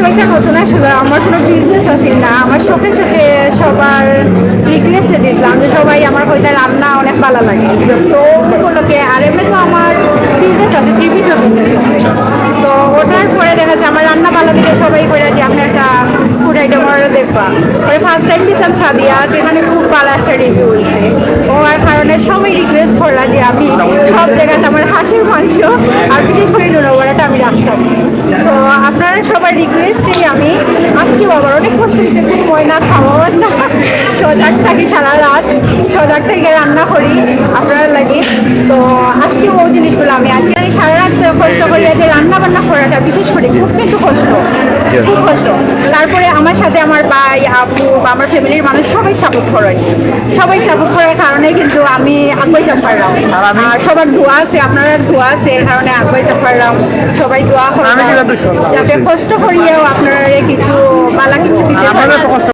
একটা নতুন আসলে আমার কোনো বিজনেস আছে না, আমার শখে শখে সবার রিকোয়েস্টে দিয়েছিলাম যে সবাই আমার হয়তো রান্না অনেক ভালো লাগে, তো ওগুলোকে আর এমনি তো আমার বিজনেস আছে, টিভিতে বিজনেস আছে। তো ওটার পরে দেখা যাচ্ছে আমার রান্না ভালো দিকে সবাই করে যে আপনি একটা ফুড আইটেম অর্ডার দেখবা, পরে ফার্স্ট টাইম দিয়েছিলাম সাদিয়া, এখানে খুব ভালো একটা রিভিউ হয়েছে। ও আর কারণে সবাই রিকোয়েস্ট করলা যে আমি সব জায়গাতে আমার হাঁসের মাংস আর বিশেষ করে নুনওয়ারাটা আমি রাখতাম। তো আপনারা সবার রিকোয়েস্টেই আমি আজকেও আবার অনেক কষ্ট হয়েছে, ঘুমোয় না, খাওয়ার না, সজাগ থাকি সারা রাত, সজাগ থেকে রান্না করি আপনারা লাগে। তো আজকেও ওই জিনিসগুলো আমি আজকে সারা রাত কষ্ট করি, যে রান্না বান্না করাটা বিশেষ করে খুব কিন্তু কষ্ট, খুব কষ্ট। তারপরে আমার সাথে আমার ভাই, আপু বা আমার ফ্যামিলির মানুষ সবাই সাপোর্ট করে, সবাই সাপোর্ট করার কারণে কিন্তু আমি আগাইতে পারলাম। আর সবার দোয়া আছে, আপনারা দোয়া আছে, এর কারণে আগাইতে পারলাম। সবাই দোয়া করেন যাতে কষ্ট করিয়েও আপনারা কিছু বালা কিছু দিতে পারেন।